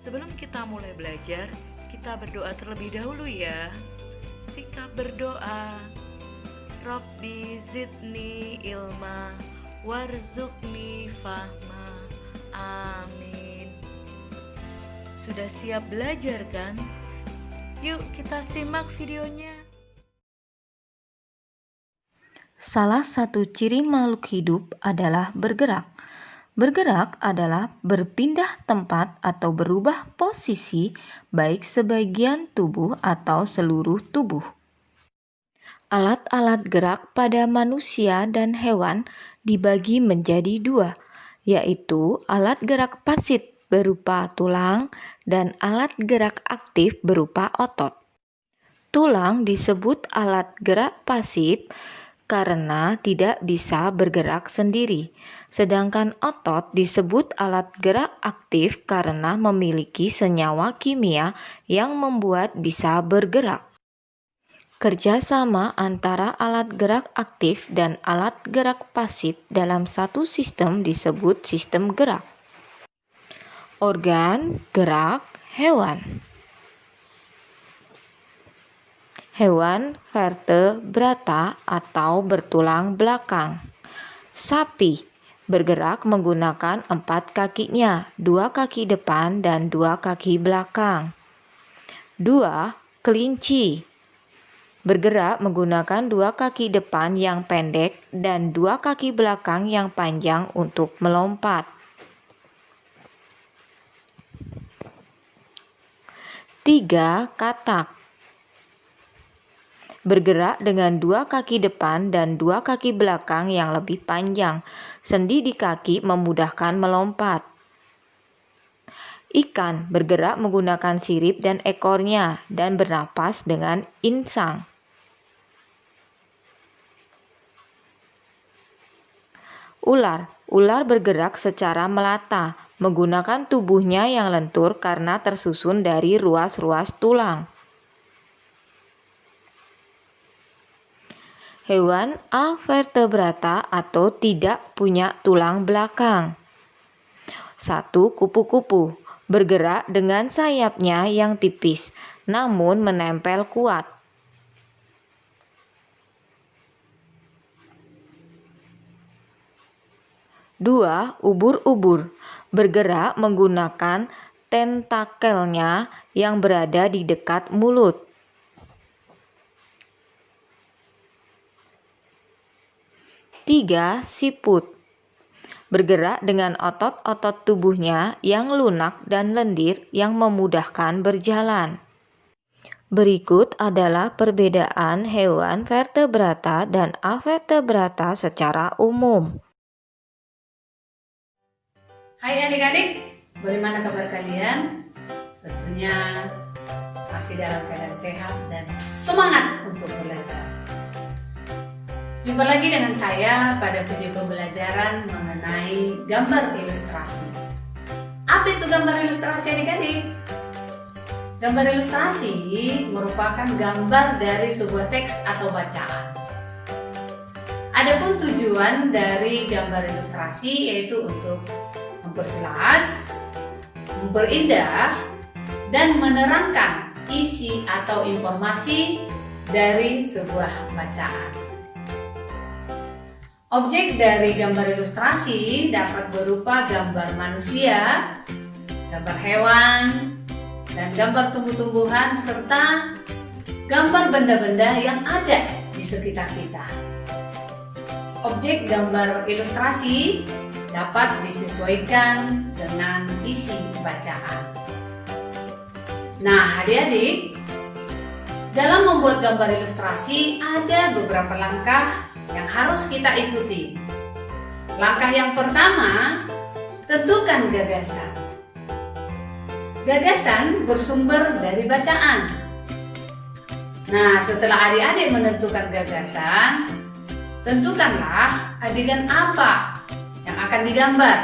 Sebelum kita mulai belajar, kita berdoa terlebih dahulu ya. Sikap berdoa. Rabbi zidni ilma warzuqni fahma. Amin. Sudah siap belajar kan? Yuk kita simak videonya. Salah satu ciri makhluk hidup adalah bergerak. Bergerak adalah berpindah tempat atau berubah posisi, baik sebagian tubuh atau seluruh tubuh. Alat-alat gerak pada manusia dan hewan dibagi menjadi dua, yaitu alat gerak pasif berupa tulang dan alat gerak aktif berupa otot. Tulang disebut alat gerak pasif karena tidak bisa bergerak sendiri, sedangkan otot disebut alat gerak aktif karena memiliki senyawa kimia yang membuat bisa bergerak. Kerjasama antara alat gerak aktif dan alat gerak pasif dalam satu sistem disebut sistem gerak. Organ gerak hewan. Hewan vertebrata atau bertulang belakang. Sapi bergerak menggunakan 4 kakinya, 2 kaki depan dan 2 kaki belakang. 2. Kelinci bergerak menggunakan 2 kaki depan yang pendek dan 2 kaki belakang yang panjang untuk melompat. 3. Katak bergerak dengan 2 kaki depan dan 2 kaki belakang yang lebih panjang. Sendi di kaki memudahkan melompat. Ikan bergerak menggunakan sirip dan ekornya dan bernapas dengan insang. Ular bergerak secara melata, menggunakan tubuhnya yang lentur karena tersusun dari ruas-ruas tulang. Hewan avertebrata atau tidak punya tulang belakang. 1. Kupu-kupu bergerak dengan sayapnya yang tipis namun menempel kuat. 2. Ubur-ubur bergerak menggunakan tentakelnya yang berada di dekat mulut. 3. Siput bergerak dengan otot-otot tubuhnya yang lunak dan lendir yang memudahkan berjalan. Berikut adalah perbedaan hewan vertebrata dan avertebrata secara umum. Hai adik-adik, bagaimana kabar kalian? Tentunya masih dalam keadaan sehat dan semangat untuk belajar. Jumpa lagi dengan saya pada video pembelajaran mengenai gambar ilustrasi. Apa itu gambar ilustrasi adik-adik? Gambar ilustrasi merupakan gambar dari sebuah teks atau bacaan. Adapun tujuan dari gambar ilustrasi yaitu untuk memperjelas, memperindah, dan menerangkan isi atau informasi dari sebuah bacaan. Objek dari gambar ilustrasi dapat berupa gambar manusia, gambar hewan, dan gambar tumbuh-tumbuhan, serta gambar benda-benda yang ada di sekitar kita. Objek gambar ilustrasi dapat disesuaikan dengan isi bacaan. Nah, adik-adik, dalam membuat gambar ilustrasi ada beberapa langkah yang harus kita ikuti. Langkah yang pertama, tentukan gagasan. Gagasan bersumber dari bacaan. Nah, setelah adik-adik menentukan gagasan, tentukanlah adegan apa yang akan digambar.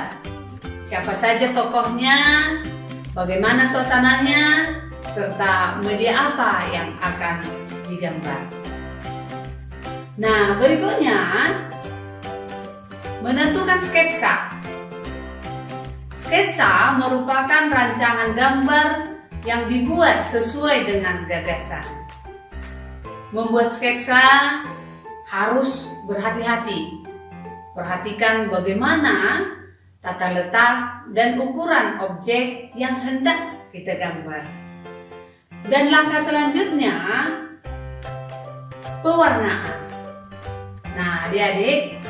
Siapa saja tokohnya, bagaimana suasananya, serta media apa yang akan digambar. Nah, berikutnya menentukan sketsa. sketsa merupakan rancangan gambar yang dibuat sesuai dengan gagasan. Membuat sketsa harus berhati-hati. Perhatikan bagaimana tata letak dan ukuran objek yang hendak kita gambar. Dan langkah selanjutnya, pewarnaan. Nah, adik-adik,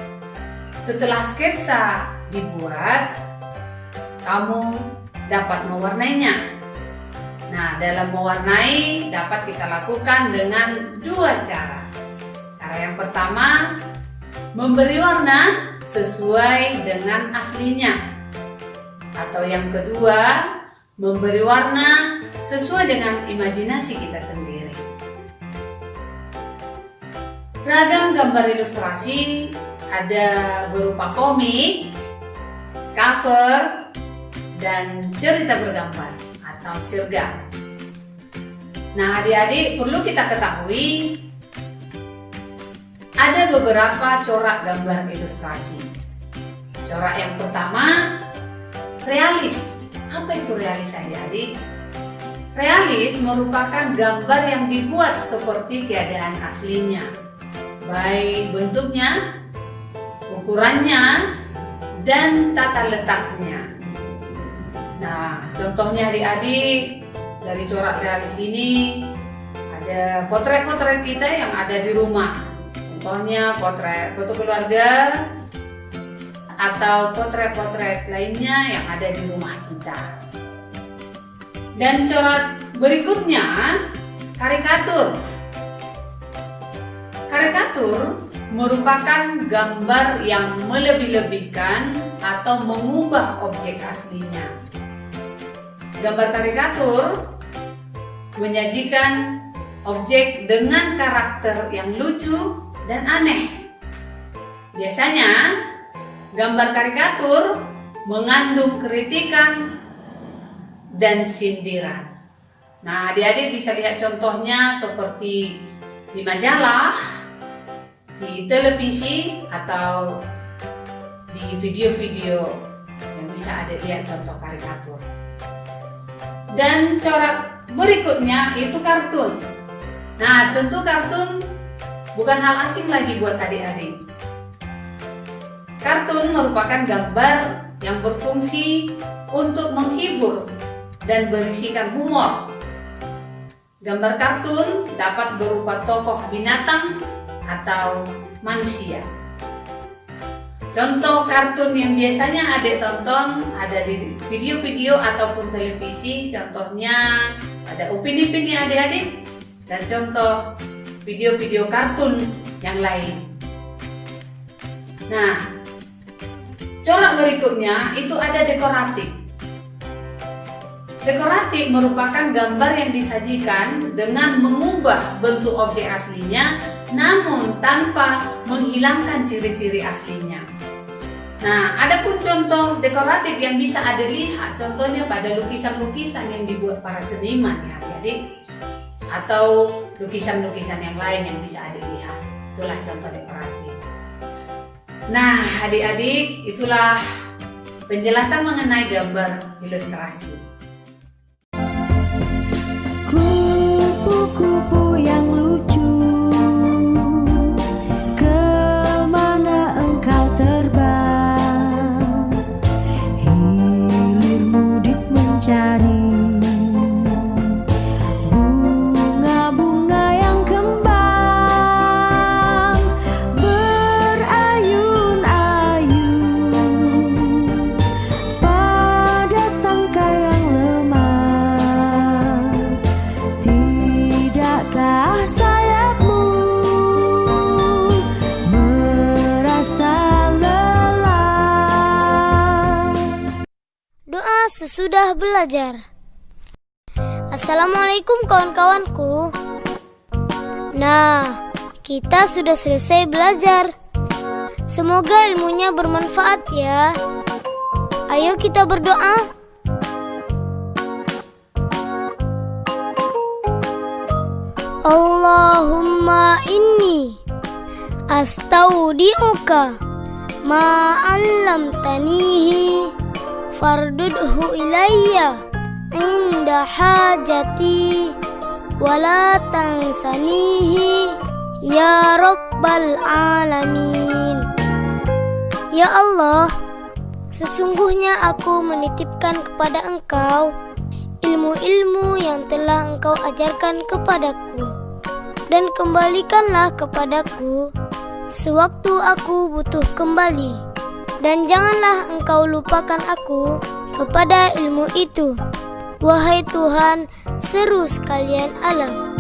setelah sketsa dibuat, kamu dapat mewarnainya. Nah, dalam mewarnai dapat kita lakukan dengan dua cara. Cara yang pertama, memberi warna sesuai dengan aslinya. Atau yang kedua, memberi warna sesuai dengan imajinasi kita sendiri. Ragam gambar ilustrasi ada berupa komik, cover, dan cerita bergambar atau cergam. Nah, adik-adik perlu kita ketahui ada beberapa corak gambar ilustrasi. Corak yang pertama, realis. Apa itu realis, adik-adik? Realis merupakan gambar yang dibuat seperti keadaan aslinya, baik bentuknya, ukurannya, dan tata letaknya. Nah, contohnya adik-adik dari corak realis ini ada potret-potret kita yang ada di rumah. Contohnya foto keluarga atau potret-potret lainnya yang ada di rumah kita. Dan corak berikutnya, karikatur. Karikatur merupakan gambar yang melebih-lebihkan atau mengubah objek aslinya. Gambar karikatur menyajikan objek dengan karakter yang lucu dan aneh. Biasanya, gambar karikatur mengandung kritikan dan sindiran. Nah, adik-adik bisa lihat contohnya seperti di majalah, di televisi, atau di video-video yang bisa adik lihat contoh karikatur. Dan corak berikutnya itu kartun. Nah, tentu kartun bukan hal asing lagi buat adik-adik. Kartun merupakan gambar yang berfungsi untuk menghibur dan berisikan humor. Gambar kartun dapat berupa tokoh binatang atau manusia. Contoh kartun yang biasanya adik tonton ada di video-video ataupun televisi. Contohnya ada Upin Ipin ya adik-adik, dan contoh video-video kartun yang lain. Nah, corak berikutnya itu ada dekoratif. Dekoratif merupakan gambar yang disajikan dengan mengubah bentuk objek aslinya, namun tanpa menghilangkan ciri-ciri aslinya. Nah, ada pun contoh dekoratif yang bisa ada lihat, contohnya pada lukisan-lukisan yang dibuat para seniman ya adik-adik, atau lukisan-lukisan yang lain yang bisa adik lihat. Itulah contoh dekoratif. Nah, adik-adik, itulah penjelasan mengenai gambar ilustrasi. Kupu-kupu yang lucu, kemana engkau terbang? Hilir mudik mencari bunga-bunga yang kembang, berayun-ayun pada tangkai yang lemah. Tidakkah sayapmu merasa lelah? Doa sesudah belajar. Assalamualaikum kawan-kawanku. Nah, kita sudah selesai belajar. Semoga ilmunya bermanfaat ya. Ayo kita berdoa. Allahumma inni astaudi'uka ma 'allamtanihi fardudhu ilayya inda hajati wala tansanihi ya rabbal alamin. Ya Allah, sesungguhnya aku menitipkan kepada Engkau ilmu-ilmu yang telah Engkau ajarkan kepadaku, dan kembalikanlah kepadaku sewaktu aku butuh kembali, dan janganlah Engkau lupakan aku kepada ilmu itu, wahai Tuhan seru sekalian alam.